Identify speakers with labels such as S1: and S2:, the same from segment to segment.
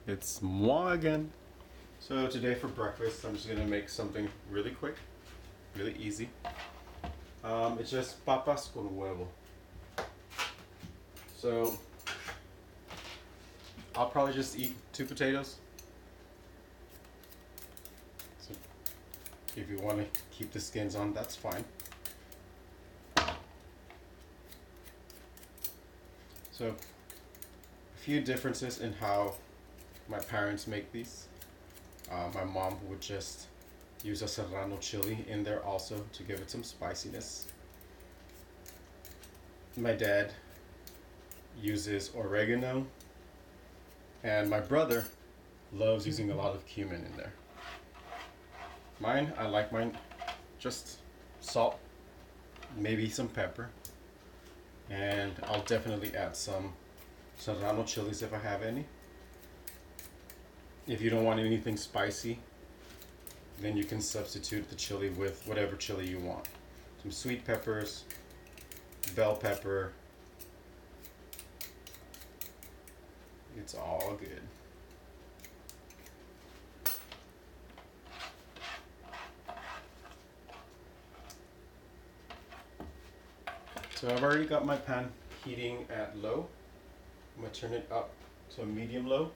S1: It's moi again. So today for breakfast, I'm just gonna make something really quick, really easy. It's just papas con huevo. So I'll probably just eat 2 potatoes. So if you want to keep the skins on, that's fine. So a few differences in how my parents make these. My mom would just use a serrano chili in there also to give it some spiciness. My dad uses oregano, and my brother loves using a lot of cumin in there. I like mine just salt, maybe some pepper, and I'll definitely add some serrano chilies if I have any. If you don't want anything spicy, then you can substitute the chili with whatever chili you want. Some sweet peppers, bell pepper. It's all good. So I've already got my pan heating at low. I'm gonna turn it up to a medium low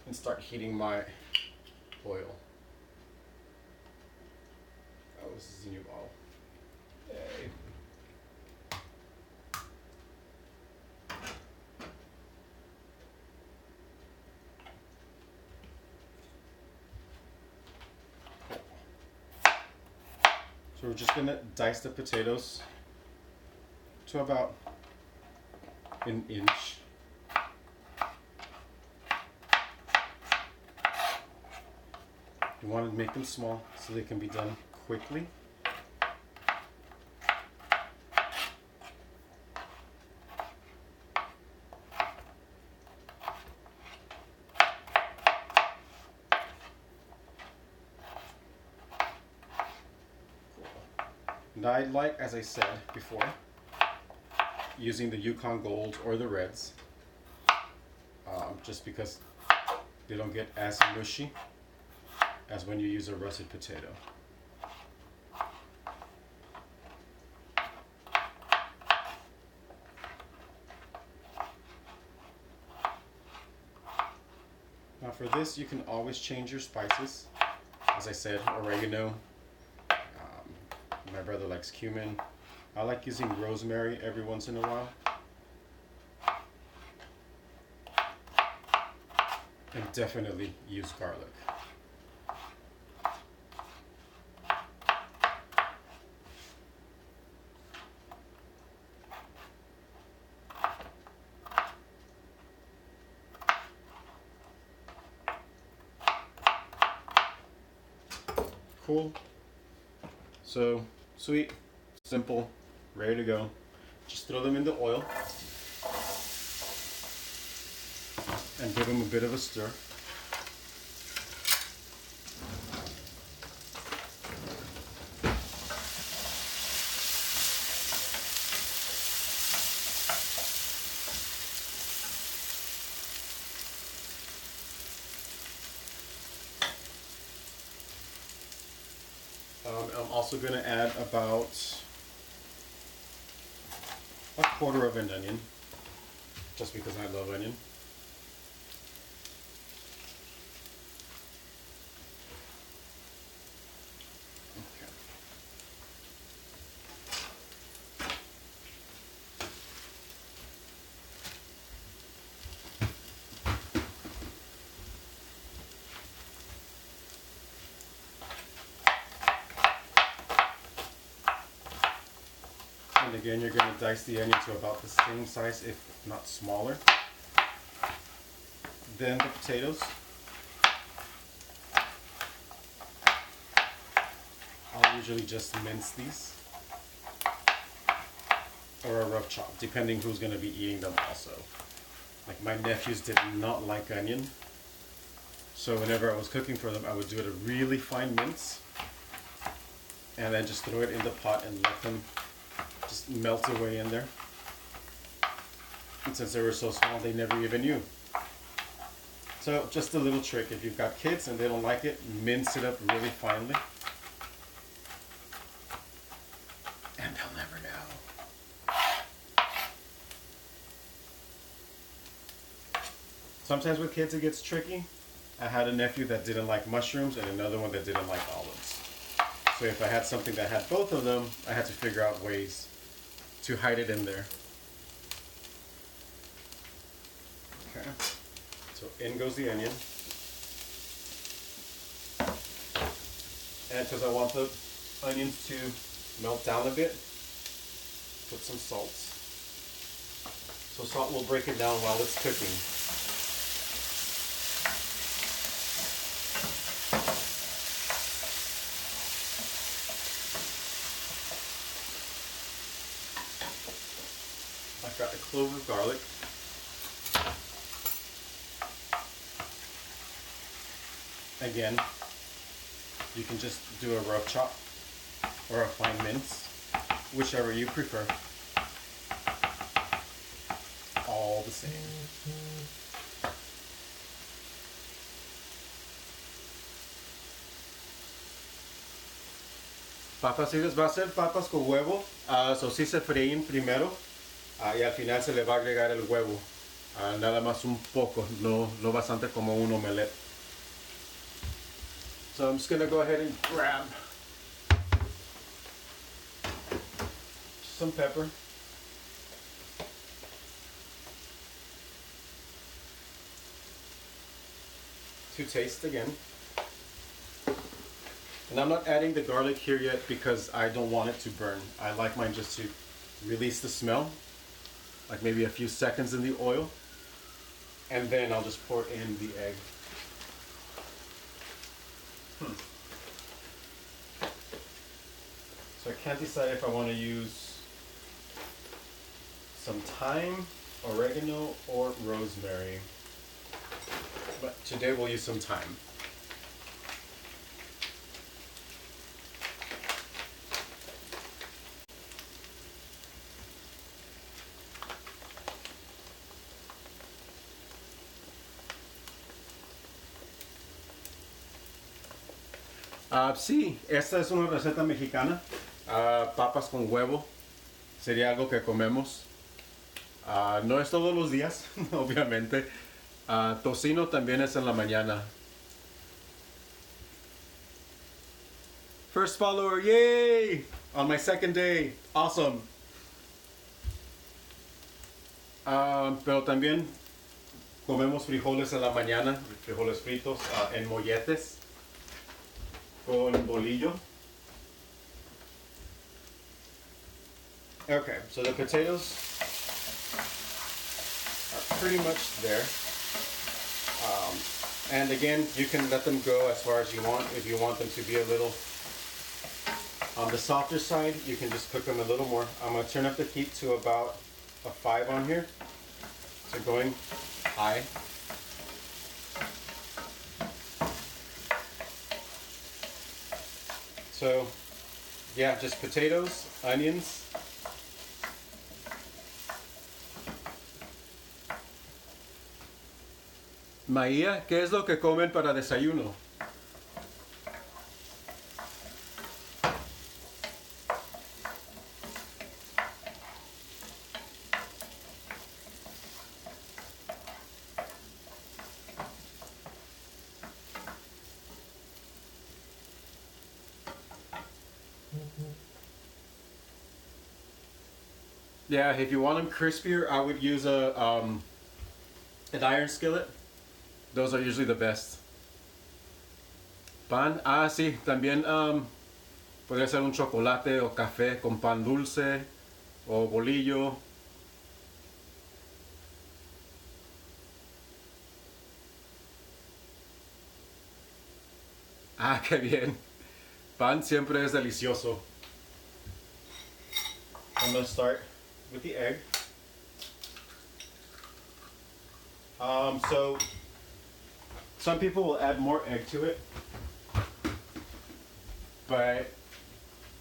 S1: and start heating my oil. Oh, this is a new bottle. Yay. So we're just gonna dice the potatoes to about an inch. You want to make them small so they can be done quickly. And I like, as I said before, using the Yukon Gold or the Reds, just because they don't get as mushy as when you use a russet potato. Now for this, you can always change your spices. As I said, oregano. My brother likes cumin. I like using rosemary every once in a while. And definitely use garlic. Cool. So sweet, simple, ready to go. Just throw them in the oil and give them a bit of a stir. I'm also going to add about a quarter of an onion, just because I love onion. Okay. And again, you're going to dice the onion to about the same size, if not smaller, than the potatoes. I'll usually just mince these, or a rough chop, depending who's going to be eating them also. Like my nephews did not like onion, so whenever I was cooking for them, I would do it a really fine mince, and then just throw it in the pot and let them just melt away in there. And since they were so small, they never even knew. So just a little trick, if you've got kids and they don't like it, mince it up really finely. And they'll never know. Sometimes with kids it gets tricky. I had a nephew that didn't like mushrooms and another one that didn't like olives. So if I had something that had both of them, I had to figure out ways to hide it in there. Okay, so in goes the onion. And because I want the onions to melt down a bit, put some salt. So salt will break it down while it's cooking. I've got a clove of garlic. Again, you can just do a rough chop or a fine mince, whichever you prefer. All the same. Papas fritas, va a ser papas con huevo, so sí se fríen primero y al final se le va a agregar el huevo, nada más un poco, no bastante como un omelette. So I'm just going to go ahead and grab some pepper. To taste again. And I'm not adding the garlic here yet because I don't want it to burn. I like mine just to release the smell, like maybe a few seconds in the oil. And then I'll just pour in the egg. So I can't decide if I want to use some thyme, oregano, or rosemary. But today we'll use some thyme. Sí, esta es una receta mexicana. Papas con huevo sería algo que comemos. No es todos los días, obviamente. Tocino también es en la mañana. First follower, yay! On my second day, awesome. Pero también comemos frijoles en la mañana, frijoles fritos en molletes. Con bolillo. Okay, so the potatoes are pretty much there. And again, you can let them go as far as you want. If you want them to be a little on the softer side, you can just cook them a little more. I'm going to turn up the heat to about a 5 on here. So going high. So, yeah, just potatoes, onions. Maía, ¿qué es lo que comen para desayuno? Yeah, if you want them crispier, I would use an iron skillet. Those are usually the best. Pan, sí, también podría ser un chocolate o café con pan dulce o bolillo. Qué bien. Pan siempre es delicioso. I'm going to start with the egg. So some people will add more egg to it, but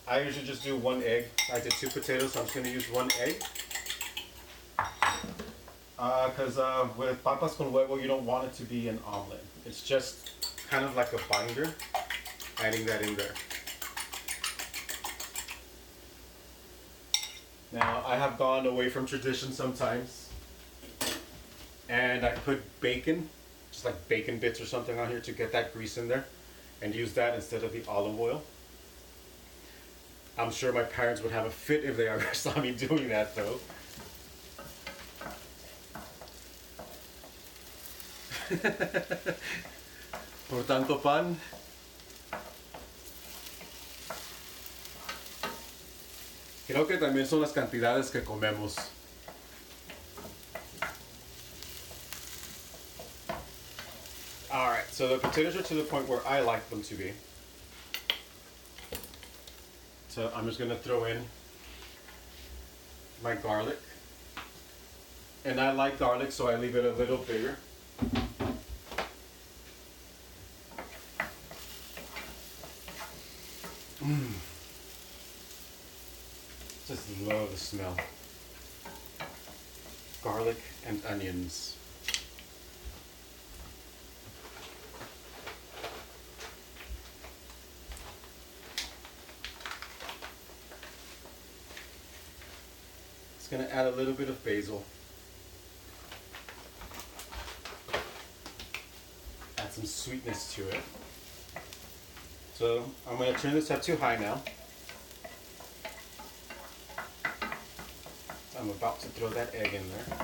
S1: I usually just do 1 egg. I did 2 potatoes, so I'm just going to use 1 egg. Because with papas con huevo, you don't want it to be an omelet. It's just kind of like a binder, adding that in there. Now, I have gone away from tradition sometimes, and I put bacon, just like bacon bits or something on here to get that grease in there, and use that instead of the olive oil. I'm sure my parents would have a fit if they ever saw me doing that though. Por tanto pan. Creo que también son las cantidades que comemos. Alright, so the potatoes are to the point where I like them to be. So I'm just going to throw in my garlic. And I like garlic, so I leave it a little bigger. Just love the smell. Garlic and onions. It's going to add a little bit of basil. Add some sweetness to it. So I'm going to turn this up to high now. I'm about to throw that egg in there.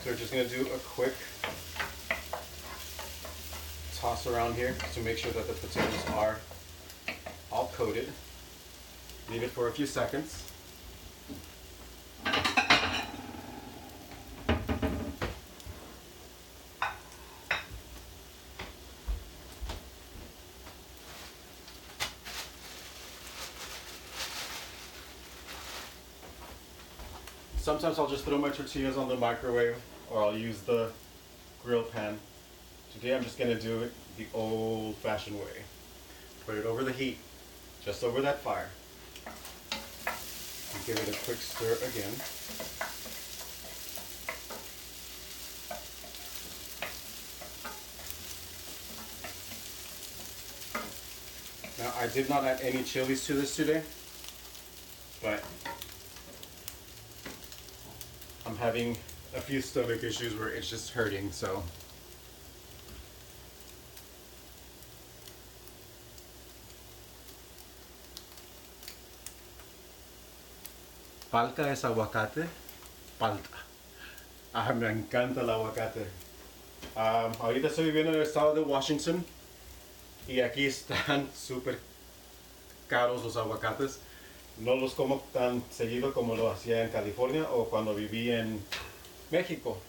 S1: So we're just going to do a quick toss around here to make sure that the potatoes are all coated. Leave it for a few seconds. Sometimes I'll just throw my tortillas on the microwave, or I'll use the grill pan. Today I'm just going to do it the old-fashioned way. Put it over the heat, just over that fire. And give it a quick stir again. Now I did not add any chilies to this today, but I'm having a few stomach issues where it's just hurting, so. Palta es aguacate. Palta. Ah, me encanta el aguacate. Ahorita estoy viviendo en el estado de Washington y aquí están súper caros los aguacates. No los como tan seguido como lo hacía en California o cuando viví en México.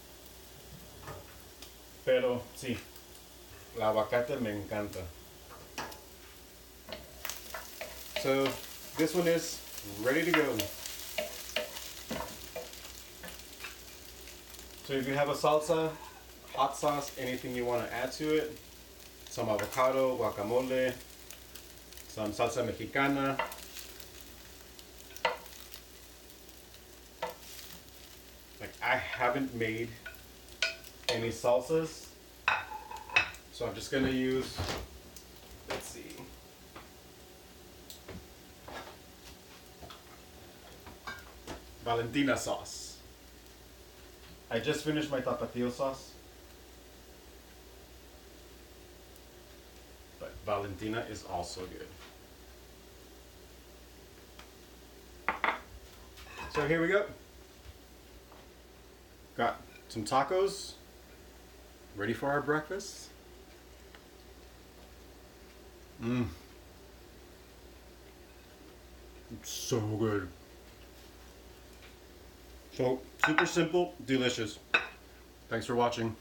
S1: Pero sí, el aguacate me encanta. So this one is ready to go. So if you have a salsa, hot sauce, anything you want to add to it, some avocado, guacamole, some salsa mexicana. Like, I haven't made any salsas, so I'm just gonna use, let's see, Valentina sauce. I just finished my tapatio sauce, but Valentina is also good. So here we go. Got some tacos ready for our breakfast. It's so good. So super simple, delicious. Thanks for watching.